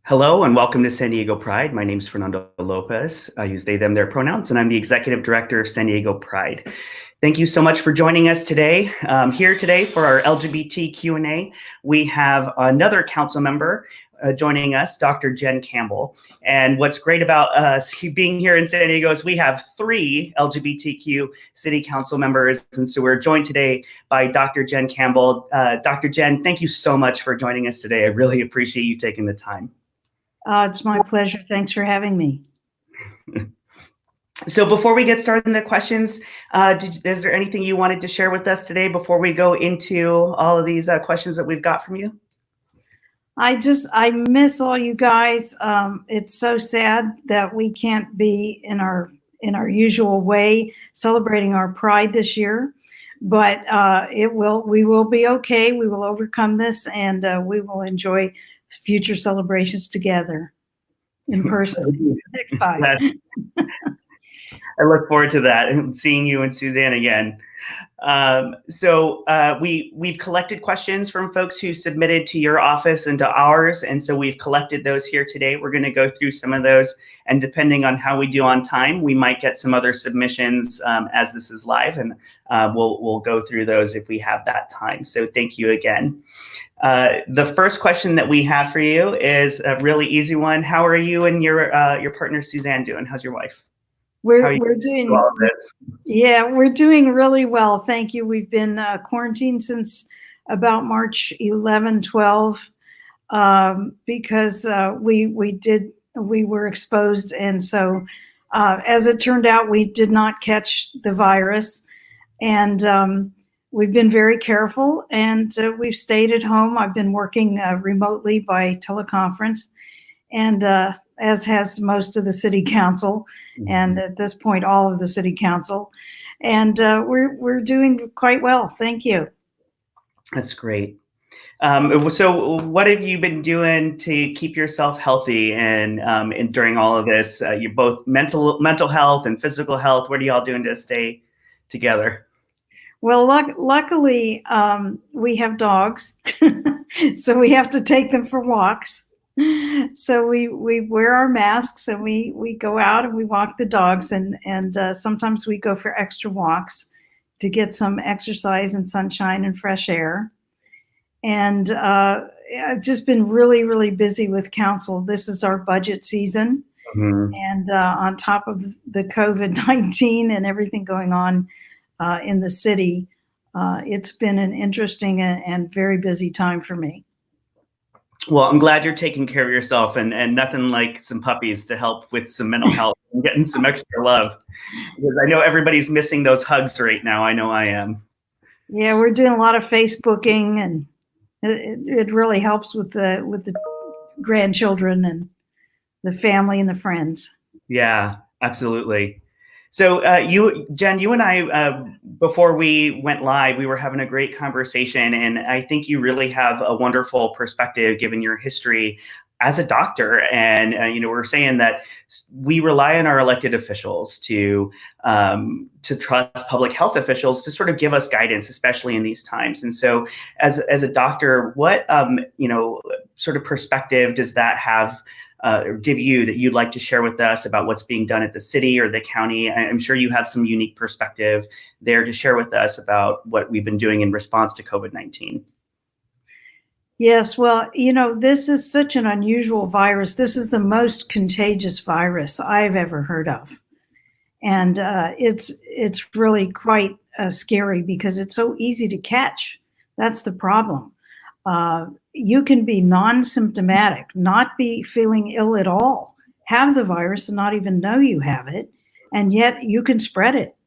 Hello and welcome to San Diego Pride. My name is Fernando Lopez. I use they, them, their pronouns, and I'm the Executive Director of San Diego Pride. Thank you so much for joining us today. Here today for our LGBT Q&A, we have another council member joining us, Dr. Jen Campbell. And what's great about us being here in San Diego is we have 3 LGBTQ city council members. And so we're joined today by Dr. Jen Campbell. Dr. Jen, thank you so much for joining us today. I really appreciate you taking the time. It's my pleasure. Thanks for having me. So before we get started in the questions, is there anything you wanted to share with us today before we go into all of these questions that we've got from you? I miss all you guys. It's so sad that we can't be in our usual way celebrating our Pride this year, but we will be okay. We will overcome this, and we will enjoy future celebrations together in person next time. I look forward to that and seeing you and Suzanne again. We've collected questions from folks who submitted to your office and to ours, and so we've collected those here today. We're going to go through some of those, and depending on how we do on time, we might get some other submissions as this is live, and we'll go through those if we have that time. So thank you again. The first question that we have for you is a really easy one. How are you and your partner Suzanne doing? How's your wife? We're doing all of this? Yeah, we're doing really well. Thank you. We've been quarantined since about March 11, 12, because we were exposed. And so as it turned out, we did not catch the virus. And we've been very careful, and we've stayed at home. I've been working remotely by teleconference, and as has most of the city council, and at this point, all of the city council. And we're doing quite well. Thank you. That's great. So what have you been doing to keep yourself healthy and during all of this? You both mental health and physical health. What are y'all doing to stay together? Well, luckily, we have dogs, so we have to take them for walks. So we wear our masks, and we go out and we walk the dogs, and sometimes we go for extra walks to get some exercise and sunshine and fresh air. And I've just been really, really busy with council. This is our budget season. Mm-hmm. And on top of the COVID-19 and everything going on in the city, it's been an interesting and very busy time for me. Well, I'm glad you're taking care of yourself, and nothing like some puppies to help with some mental health and getting some extra love, because I know everybody's missing those hugs right now. I know I am. Yeah, we're doing a lot of Facebooking, and it really helps with the grandchildren and the family and the friends. Yeah, absolutely. So Jen, you and I, before we went live, we were having a great conversation, and I think you really have a wonderful perspective given your history as a doctor. And we're saying that we rely on our elected officials to trust public health officials to sort of give us guidance, especially in these times. And so, as a doctor, what sort of perspective does that have? Give you that you'd like to share with us about what's being done at the city or the county? I'm sure you have some unique perspective there to share with us about what we've been doing in response to COVID-19. Yes, well, this is such an unusual virus. This is the most contagious virus I've ever heard of. And it's really quite scary because it's so easy to catch. That's the problem. You can be non-symptomatic, not be feeling ill at all, have the virus and not even know you have it, and yet you can spread it.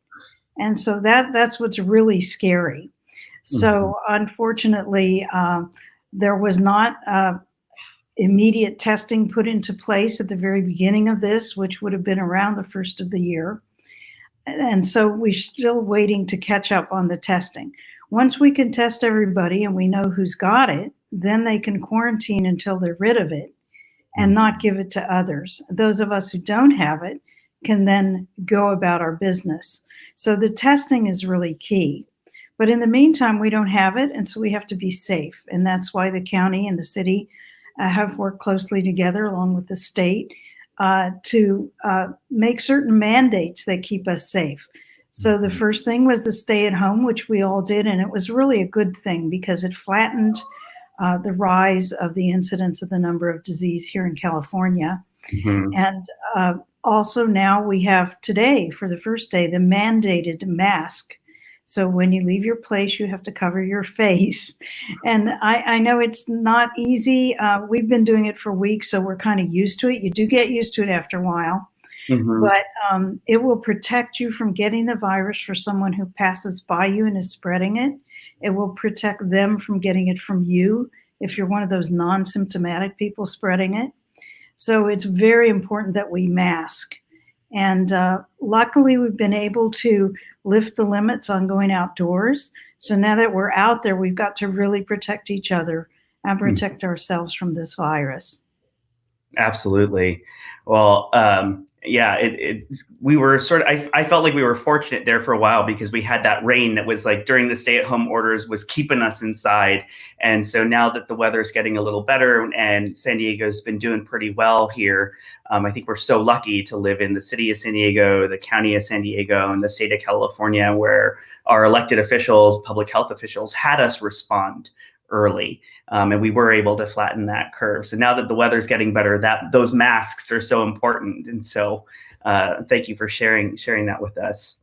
And so that's what's really scary. So unfortunately, there was not immediate testing put into place at the very beginning of this, which would have been around the first of the year. And so we're still waiting to catch up on the testing. Once we can test everybody and we know who's got it, then they can quarantine until they're rid of it and not give it to others. Those of us who don't have it can then go about our business. So the testing is really key. But in the meantime, we don't have it, and so we have to be safe. And that's why the county and the city have worked closely together along with the state to make certain mandates that keep us safe. So the first thing was the stay at home, which we all did, and it was really a good thing because it flattened the rise of the incidence of the number of disease here in California. Mm-hmm. And also now we have today, for the first day, the mandated mask. So when you leave your place, you have to cover your face. And I know it's not easy. We've been doing it for weeks, so we're kind of used to it. You do get used to it after a while. Mm-hmm. But it will protect you from getting the virus for someone who passes by you and is spreading it. It will protect them from getting it from you if you're one of those non-symptomatic people spreading it. So it's very important that we mask. And luckily, we've been able to lift the limits on going outdoors. So now that we're out there, we've got to really protect each other and protect ourselves from this virus. Absolutely. Well, yeah, we were sort of, I felt like we were fortunate there for a while because we had that rain that was like during the stay-at-home orders was keeping us inside. And so now that the weather's getting a little better and San Diego's been doing pretty well here, I think we're so lucky to live in the city of San Diego, the county of San Diego, and the state of California, where our elected officials, public health officials had us respond early. And we were able to flatten that curve. So now that the weather's getting better, those masks are so important. And so thank you for sharing that with us.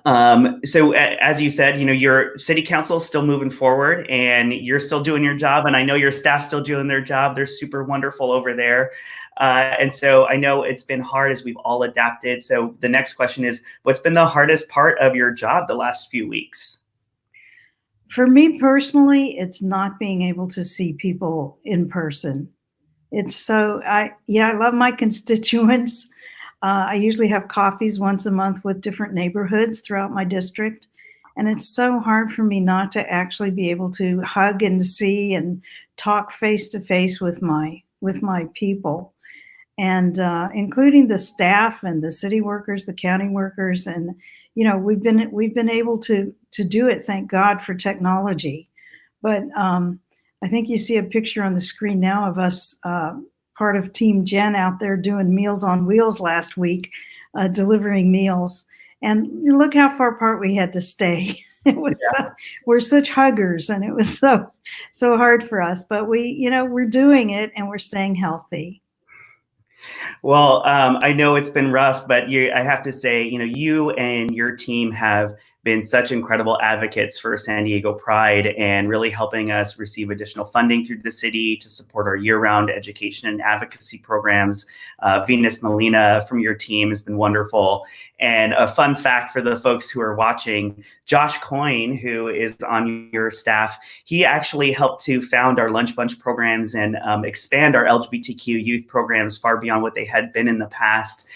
So as you said, your city council is still moving forward and you're still doing your job. And I know your staff's still doing their job. They're super wonderful over there. And so I know it's been hard as we've all adapted. So the next question is, what's been the hardest part of your job the last few weeks? For me personally, it's not being able to see people in person. It's so, I love my constituents. I usually have coffees once a month with different neighborhoods throughout my district. And it's so hard for me not to actually be able to hug and see and talk face to face with my people. And including the staff and the city workers, the county workers, and we've been able to do it. Thank God for technology. But I think you see a picture on the screen now of us, part of Team Jen out there doing Meals on Wheels last week, delivering meals. And look how far apart we had to stay. It was we're such huggers, and it was so hard for us. But we're doing it, and we're staying healthy. Well, I know it's been rough, but I have to say, you and your team have been such incredible advocates for San Diego Pride and really helping us receive additional funding through the city to support our year-round education and advocacy programs. Venus Molina from your team has been wonderful. And a fun fact for the folks who are watching, Josh Coyne, who is on your staff, he actually helped to found our Lunch Bunch programs and expand our LGBTQ youth programs far beyond what they had been in the past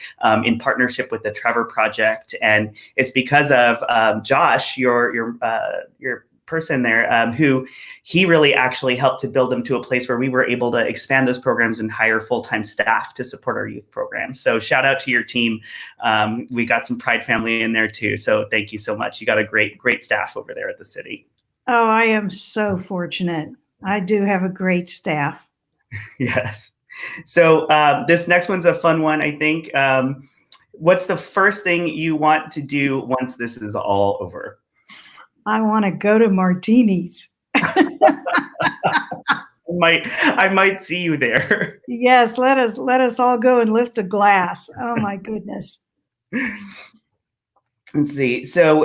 in partnership with the Trevor Project. And it's because of Josh, your person there, who he really actually helped to build them to a place where we were able to expand those programs and hire full-time staff to support our youth programs. So shout out to your team. We got some Pride family in there too. So thank you so much. You got a great staff over there at the city. Oh, I am so fortunate. I do have a great staff. Yes. So this next one's a fun one, I think. What's the first thing you want to do once this is all over? I want to go to Martini's. I might see you there. Yes, let us all go and lift a glass. Oh my goodness. Let's see. So,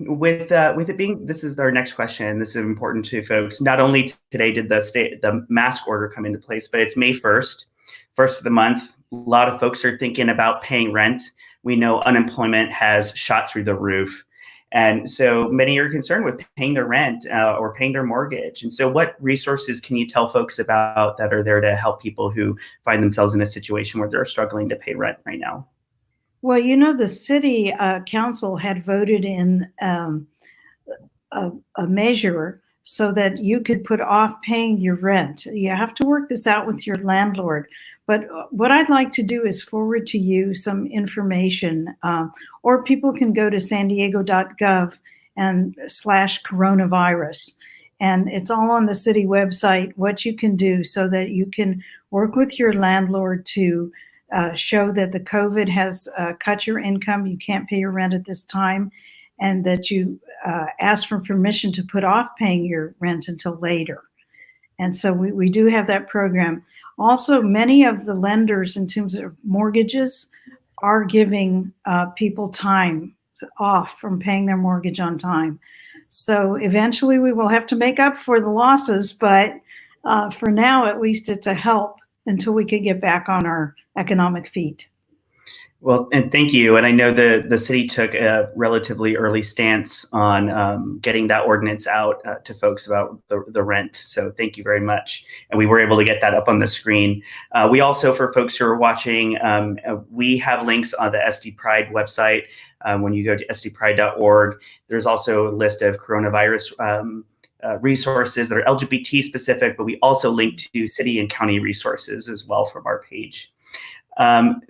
with it being, this is our next question. This is important to folks. Not only today did the mask order come into place, but it's May 1st, first of the month. A lot of folks are thinking about paying rent. We know unemployment has shot through the roof. And so many are concerned with paying their rent or paying their mortgage. And so what resources can you tell folks about that are there to help people who find themselves in a situation where they're struggling to pay rent right now? Well, the city council had voted in a measure so that you could put off paying your rent. You have to work this out with your landlord. But what I'd like to do is forward to you some information, or people can go to sandiego.gov and /coronavirus. And it's all on the city website, what you can do so that you can work with your landlord to show that the COVID has cut your income, you can't pay your rent at this time, and that you ask for permission to put off paying your rent until later. And so we do have that program. Also, many of the lenders in terms of mortgages are giving people time off from paying their mortgage on time. So eventually we will have to make up for the losses, but for now, at least it's a help until we can get back on our economic feet. Well, and thank you. And I know the city took a relatively early stance on getting that ordinance out to folks about the rent. So thank you very much. And we were able to get that up on the screen. We also, for folks who are watching, we have links on the SD Pride website. When you go to sdpride.org, there's also a list of coronavirus resources that are LGBT specific, but we also link to city and county resources as well from our page.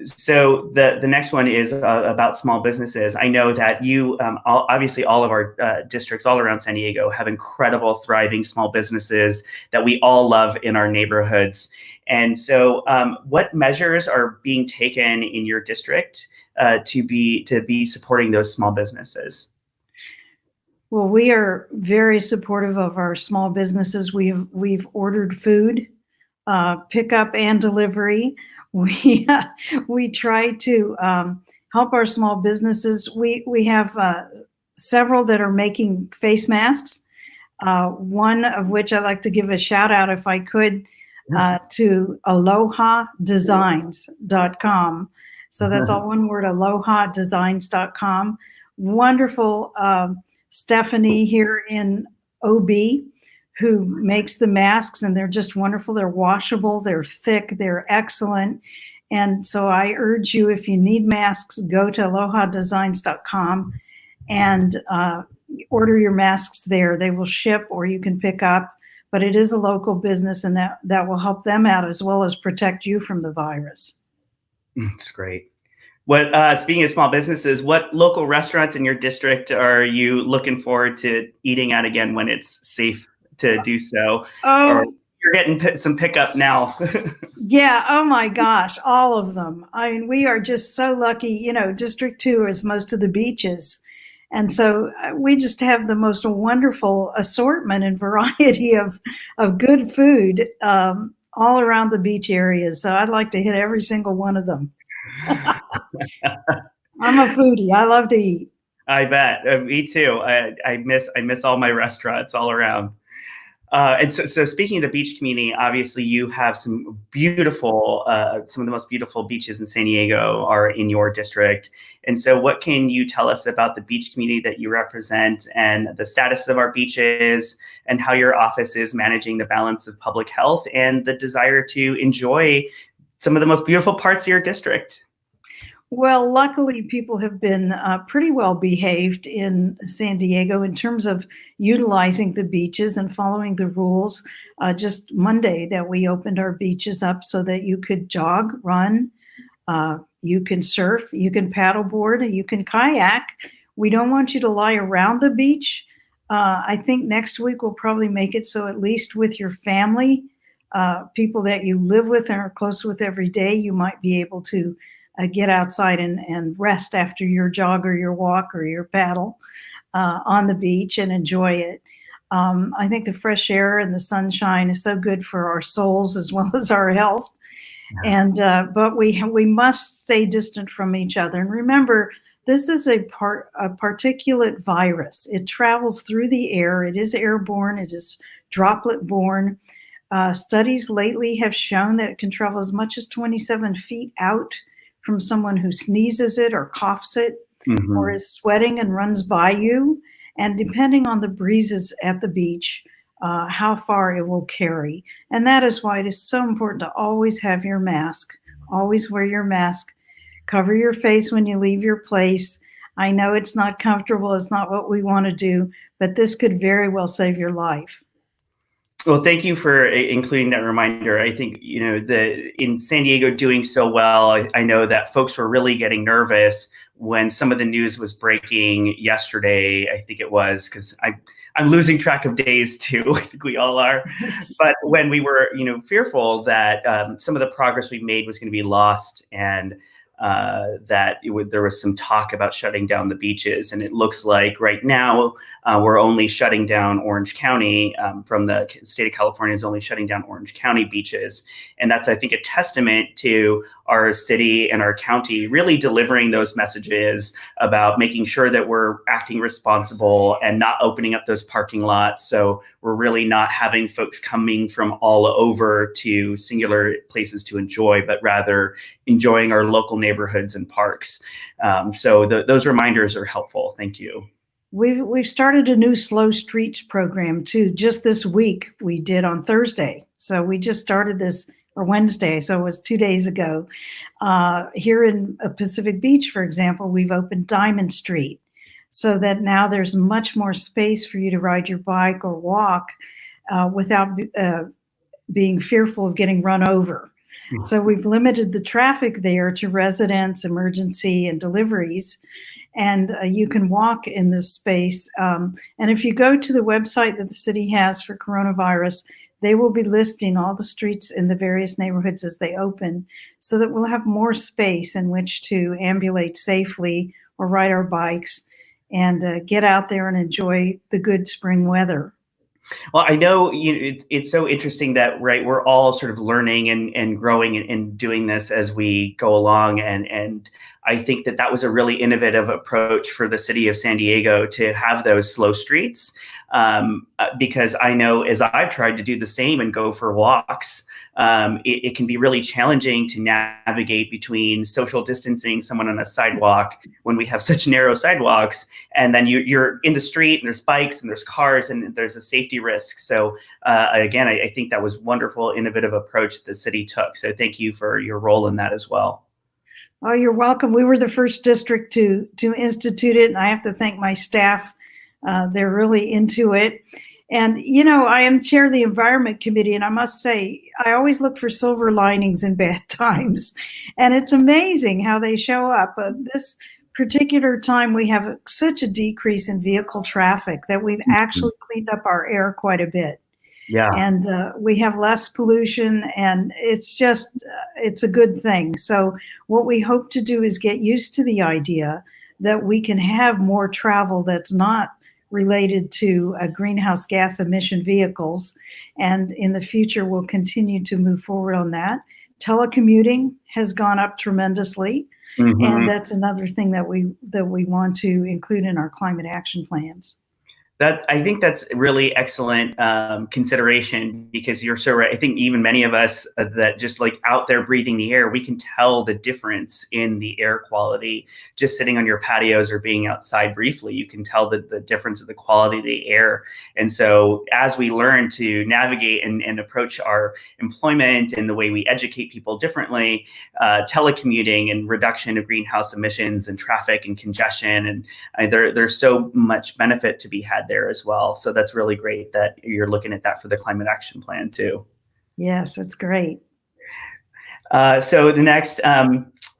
So the next one is about small businesses. I know that you, obviously all of our districts all around San Diego have incredible, thriving small businesses that we all love in our neighborhoods. And so what measures are being taken in your district to be supporting those small businesses? Well, we are very supportive of our small businesses. We've ordered food, pickup and delivery. We try to help our small businesses. We have several that are making face masks. One of which I'd like to give a shout out, if I could, to alohadesigns.com. So that's all one word, alohadesigns.com. Wonderful Stephanie here in OB, who makes the masks, and they're just wonderful. They're washable, they're thick, they're excellent. And so I urge you, if you need masks, go to alohadesigns.com and order your masks there. They will ship, or you can pick up, but it is a local business, and that will help them out as well as protect you from the virus. That's great. What, speaking of small businesses, what local restaurants in your district are you looking forward to eating at again when it's safe to do so? Oh, or you're getting some pickup now. Yeah. Oh my gosh. All of them. I mean, we are just so lucky. You know, District 2 is most of the beaches. And so we just have the most wonderful assortment and variety of good food all around the beach areas. So I'd like to hit every single one of them. I'm a foodie. I love to eat. I bet. Me too. I miss all my restaurants all around. And so speaking of the beach community, obviously you have some beautiful, some of the most beautiful beaches in San Diego are in your district. And so what can you tell us about the beach community that you represent and the status of our beaches and how your office is managing the balance of public health and the desire to enjoy some of the most beautiful parts of your district? Well, luckily, people have been pretty well behaved in San Diego in terms of utilizing the beaches and following the rules. Just Monday that we opened our beaches up so that you could jog, run, you can surf, you can paddleboard, you can kayak. We don't want you to lie around the beach. I think next week we'll probably make it so at least with your family, people that you live with and are close with every day, you might be able to get outside and rest after your jog or your walk or your paddle on the beach and enjoy it. I think the fresh air and the sunshine is so good for our souls as well as our health. And but we must stay distant from each other. And remember, this is a particulate virus. It travels through the air. It is airborne. It is droplet borne. Studies lately have shown that it can travel as much as 27 feet out from someone who sneezes it or coughs it, mm-hmm. or is sweating and runs by you. And depending on the breezes at the beach, how far it will carry. And that is why it is so important to always have your mask, always wear your mask, cover your face when you leave your place. I know it's not comfortable, it's not what we want to do, but this could very well save your life. Well, thank you for including that reminder. I think, you know, in San Diego doing so well, I know that folks were really getting nervous when some of the news was breaking yesterday, I think it was, because I I'm losing track of days too. I think we all are. But when we were, fearful that some of the progress we made was going to be lost, and that there was some talk about shutting down the beaches, and it looks like right now we're only shutting down Orange County. From the state of California is only shutting down Orange County beaches, and that's, I think, a testament to our city and our county really delivering those messages about making sure that we're acting responsible and not opening up those parking lots. So we're really not having folks coming from all over to singular places to enjoy, but rather enjoying our local neighborhoods and parks. So those reminders are helpful. Thank you. We've started a new Slow Streets program too. Just this week we did on Thursday. So we just started this, or Wednesday, so it was 2 days ago. Here in Pacific Beach, for example, we've opened Diamond Street, so that now there's much more space for you to ride your bike or walk without being fearful of getting run over. So we've limited the traffic there to residents, emergency, and deliveries. And you can walk in this space. And if you go to the website that the city has for coronavirus, they will be listing all the streets in the various neighborhoods as they open, so that we'll have more space in which to ambulate safely or ride our bikes and get out there and enjoy the good spring weather. Well, I know it's so interesting that, right, we're all sort of learning and growing and doing this as we go along. And I think that was a really innovative approach for the city of San Diego to have those slow streets, because I know as I've tried to do the same and go for walks, it can be really challenging to navigate between social distancing someone on a sidewalk when we have such narrow sidewalks, and then you're in the street and there's bikes and there's cars and there's a safety risk. So again, I think that was wonderful, innovative approach the city took. So thank you for your role in that as well. Oh, you're welcome. We were the first district to institute it, and I have to thank my staff. They're really into it. And, I am chair of the Environment Committee, and I must say, I always look for silver linings in bad times. And it's amazing how they show up. This particular time, we have such a decrease in vehicle traffic that we've actually cleaned up our air quite a bit. Yeah. And we have less pollution, and it's a good thing. So what we hope to do is get used to the idea that we can have more travel that's not related to greenhouse gas emission vehicles. And in the future, we'll continue to move forward on that. Telecommuting has gone up tremendously. Mm-hmm. And that's another thing that we want to include in our climate action plans. I think that's really excellent consideration, because you're so right. I think even many of us that just like out there breathing the air, we can tell the difference in the air quality just sitting on your patios or being outside briefly. You can tell the difference of the quality of the air. And so as we learn to navigate and approach our employment and the way we educate people differently, telecommuting and reduction of greenhouse emissions and traffic and congestion, and there's so much benefit to be had there as well. So that's really great that you're looking at that for the climate action plan too. Yes, it's great. So the next,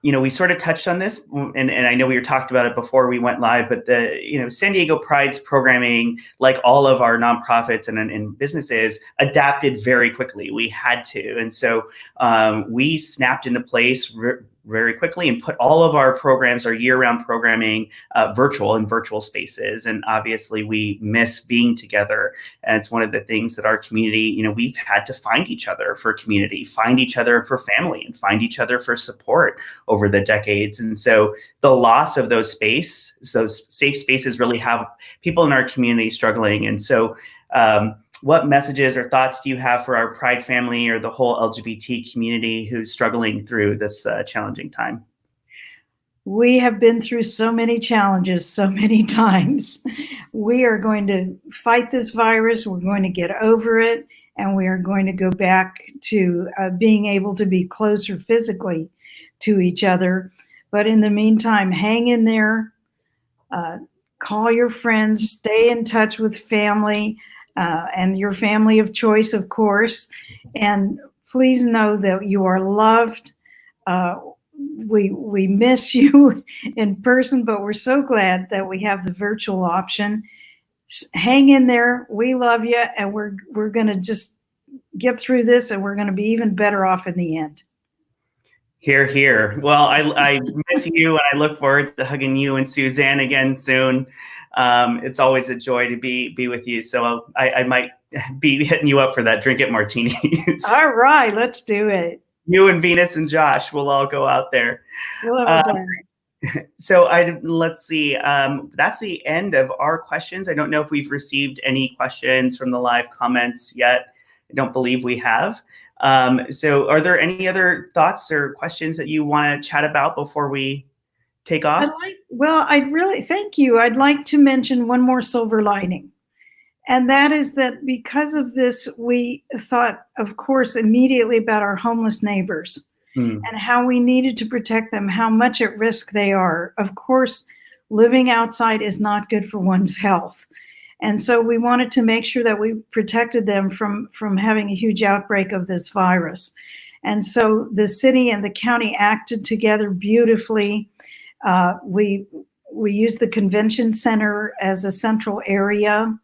we sort of touched on this, and I know we talked about it before we went live, but San Diego Pride's programming, like all of our nonprofits and businesses, adapted very quickly. We had to. And so we snapped into place very quickly and put all of our programs, our year-round programming, virtual spaces. And obviously we miss being together. And it's one of the things that our community, we've had to find each other for community, find each other for family, and find each other for support over the decades. And so the loss of those safe spaces really have people in our community struggling. And so what messages or thoughts do you have for our Pride family or the whole LGBT community who's struggling through this challenging time? We have been through so many challenges so many times. We are going to fight this virus. We're going to get over it. And we are going to go back to being able to be closer physically to each other. But in the meantime, hang in there, call your friends, stay in touch with family, and your family of choice, of course. And please know that you are loved. We miss you in person, but we're so glad that we have the virtual option. hang in there. We love you, and we're going to just get through this, and we're going to be even better off in the end. Hear, hear. Well, I miss you, and I look forward to hugging you and Suzanne again soon. It's always a joy to be with you. So I might be hitting you up for that Drink It martinis. All right, let's do it. You and Venus and Josh will all go out there. We'll have a blast. So let's see. That's the end of our questions. I don't know if we've received any questions from the live comments yet. I don't believe we have. So are there any other thoughts or questions that you want to chat about before we take off? I'd really, thank you. I'd like to mention one more silver lining. And that is that because of this, we thought, of course, immediately about our homeless neighbors and how we needed to protect them, how much at risk they are. Of course, living outside is not good for one's health. And so we wanted to make sure that we protected them from having a huge outbreak of this virus. And so the city and the county acted together beautifully. We used the convention center as a central area.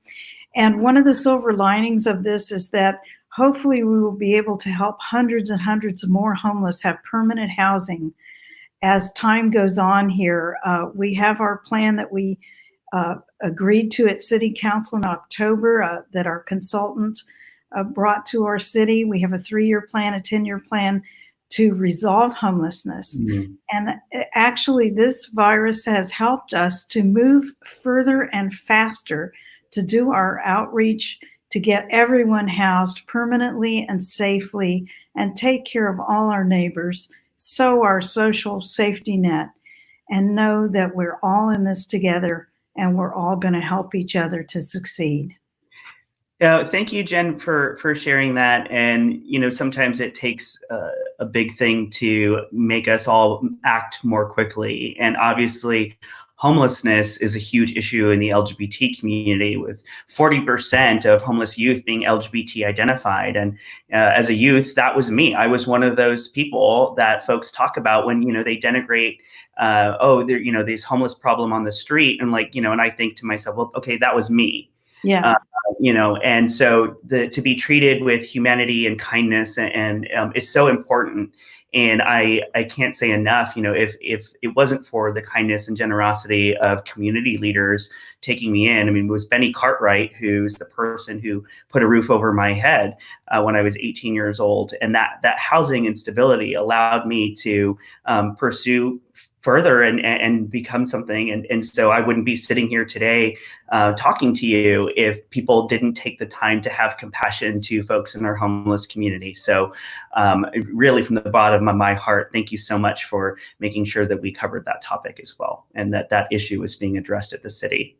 And one of the silver linings of this is that hopefully we will be able to help hundreds and hundreds of more homeless have permanent housing as time goes on here. We have our plan that we agreed to at City Council in October that our consultant brought to our city. We have a 3-year plan, a 10-year plan to resolve homelessness. And actually, this virus has helped us to move further and faster to do our outreach, to get everyone housed permanently and safely, and take care of all our neighbors, so our social safety net, and know that we're all in this together and we're all going to help each other to succeed. Thank you, Jen, for sharing that. And, sometimes it takes a big thing to make us all act more quickly. And obviously, homelessness is a huge issue in the LGBT community, with 40% of homeless youth being LGBT identified. And as a youth, that was me. I was one of those people that folks talk about when, they denigrate, there's homeless problem on the street. And and I think to myself, well, okay, that was me. Yeah. And so to be treated with humanity and kindness and is so important. And I can't say enough, if it wasn't for the kindness and generosity of community leaders taking me in. I mean, it was Benny Cartwright, who's the person who put a roof over my head when I was 18 years old. And that housing and stability allowed me to pursue further and become something. And so I wouldn't be sitting here today talking to you if people didn't take the time to have compassion to folks in our homeless community. So really, from the bottom of my heart, thank you so much for making sure that we covered that topic as well, and that issue is being addressed at the city.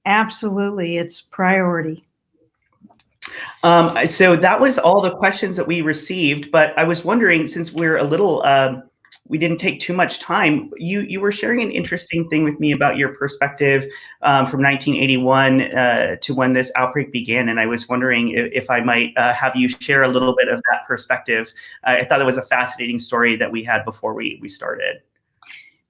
Absolutely. It's priority. So that was all the questions that we received, but I was wondering, since we're a little we didn't take too much time. You were sharing an interesting thing with me about your perspective from 1981 to when this outbreak began. And I was wondering if I might have you share a little bit of that perspective. I thought it was a fascinating story that we had before we started.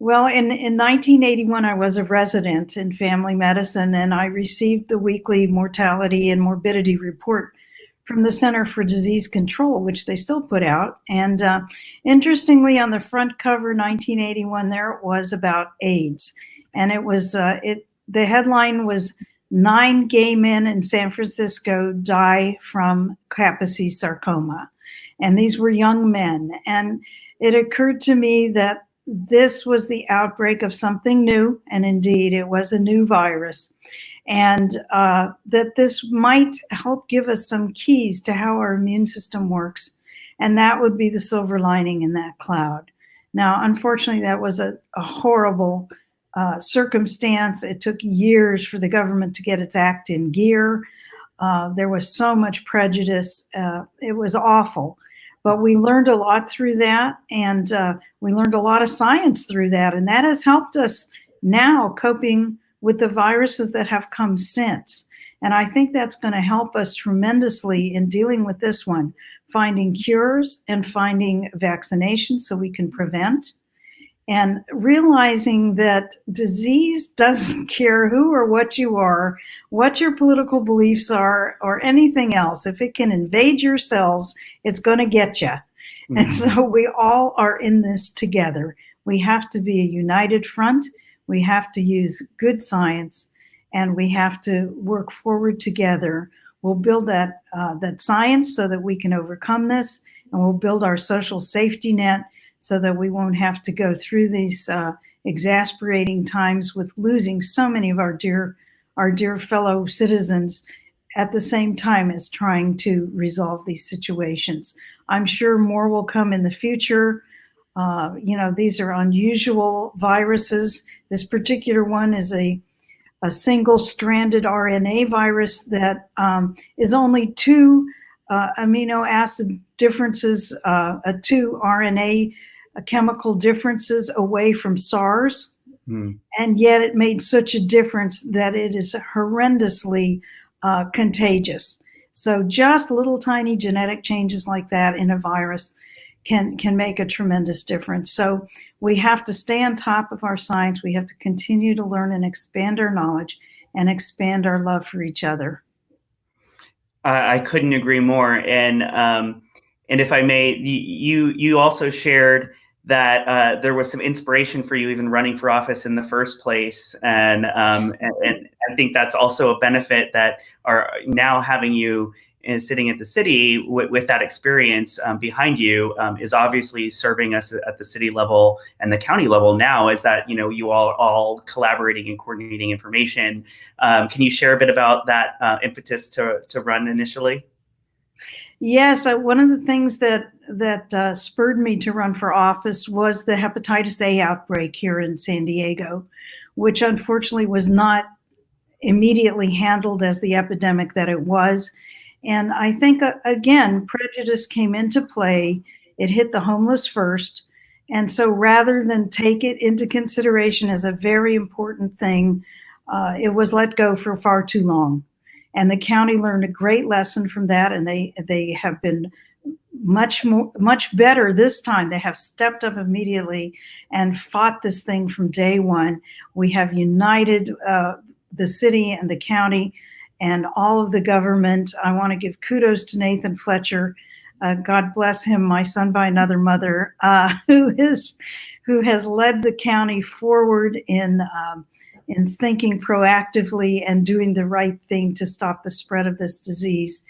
Well, in 1981, I was a resident in family medicine, and I received the weekly mortality and morbidity report from the Center for Disease Control, which they still put out. And interestingly, on the front cover, 1981, there it was about AIDS. And it was, the headline was 9 gay men in San Francisco die from Kaposi sarcoma. And these were young men. And it occurred to me that this was the outbreak of something new. And indeed, it was a new virus. And that this might help give us some keys to how our immune system works. And that would be the silver lining in that cloud. Now, unfortunately, that was a horrible circumstance. It took years for the government to get its act in gear. There was so much prejudice. It was awful. But we learned a lot through that. And we learned a lot of science through that. And that has helped us now coping with the viruses that have come since. And I think that's going to help us tremendously in dealing with this one, finding cures and finding vaccinations so we can prevent. and realizing that disease doesn't care who or what you are, what your political beliefs are, or anything else. If it can invade your cells, it's going to get you. Mm-hmm. And so we all are in this together. We have to be a united front. We have to use good science, and we have to work forward together. We'll build that science so that we can overcome this, and we'll build our social safety net so that we won't have to go through these exasperating times with losing so many of our dear fellow citizens at the same time as trying to resolve these situations. I'm sure more will come in the future. These are unusual viruses. This particular one is a single-stranded RNA virus that is only two amino acid differences, two RNA chemical differences away from SARS. And yet it made such a difference that it is horrendously contagious. So just little tiny genetic changes like that in a virus can make a tremendous difference. So we have to stay on top of our science. We have to continue to learn and expand our knowledge and expand our love for each other. I couldn't agree more. And if I may, you also shared that there was some inspiration for you even running for office in the first place. And I think that's also a benefit that are now having you sitting at the city with that experience behind you is obviously serving us at the city level and the county level now, is that, you all collaborating and coordinating information. Can you share a bit about that impetus to run initially? Yes, one of the things that spurred me to run for office was the hepatitis A outbreak here in San Diego, which unfortunately was not immediately handled as the epidemic that it was. And I think, again, prejudice came into play. It hit the homeless first. And so rather than take it into consideration as a very important thing, it was let go for far too long. And the county learned a great lesson from that, and they have been much better this time. They have stepped up immediately and fought this thing from day one. We have united the city and the county and all of the government. I want to give kudos to Nathan Fletcher. God bless him, my son by another mother, who has led the county forward in thinking proactively and doing the right thing to stop the spread of this disease.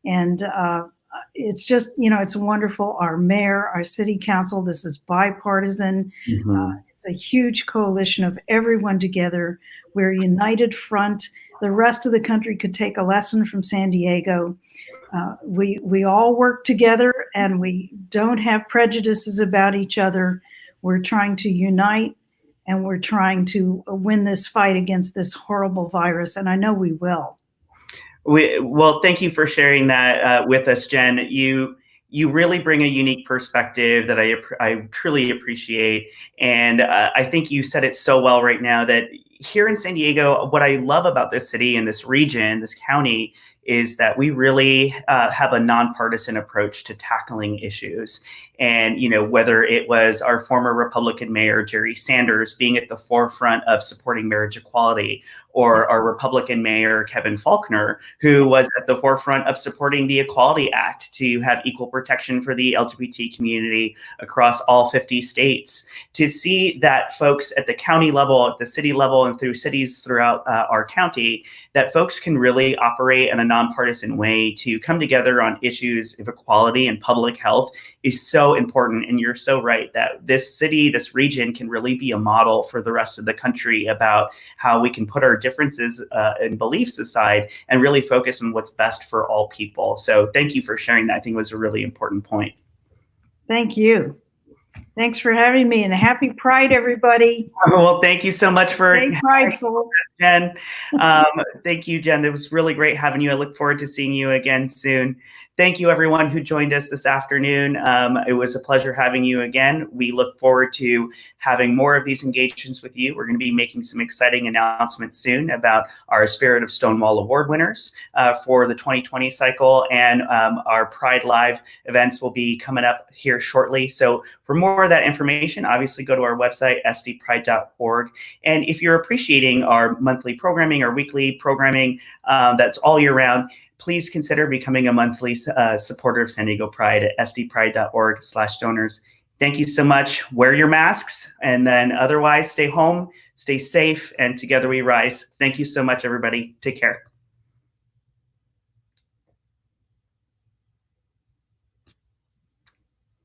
And it's just, it's wonderful. Our mayor, our city council, this is bipartisan. Mm-hmm. It's a huge coalition of everyone together. We're a united front. The rest of the country could take a lesson from San Diego. We all work together, and we don't have prejudices about each other. We're trying to unite, and we're trying to win this fight against this horrible virus, and I know we will. Well, thank you for sharing that with us, Jen. You really bring a unique perspective that I truly appreciate, and I think you said it so well right now that here in San Diego, what I love about this city and this region, this county, is that we really have a nonpartisan approach to tackling issues. And, whether it was our former Republican mayor, Jerry Sanders, being at the forefront of supporting marriage equality, or our Republican mayor, Kevin Faulconer, who was at the forefront of supporting the Equality Act to have equal protection for the LGBT community across all 50 states. To see that folks at the county level, at the city level, and through cities throughout our county, that folks can really operate in a nonpartisan way to come together on issues of equality and public health is so important. And you're so right that this city, this region can really be a model for the rest of the country about how we can put our differences and beliefs aside and really focus on what's best for all people. So thank you for sharing that. I think it was a really important point. Thank you. Thanks for having me, and happy Pride, everybody. Well, thank you so much for Stay prideful, Jen. Thank you, Jen. It was really great having you. I look forward to seeing you again soon. Thank you, everyone who joined us this afternoon. It was a pleasure having you again. We look forward to having more of these engagements with you. We're going to be making some exciting announcements soon about our Spirit of Stonewall Award winners for the 2020 cycle, and our Pride Live events will be coming up here shortly. So for more of that information, obviously go to our website, sdpride.org. And if you're appreciating our monthly programming, our weekly programming that's all year round, please consider becoming a monthly supporter of San Diego Pride at sdpride.org/donors. Thank you so much. Wear your masks, and then otherwise stay home, stay safe, and together we rise. Thank you so much, everybody. Take care.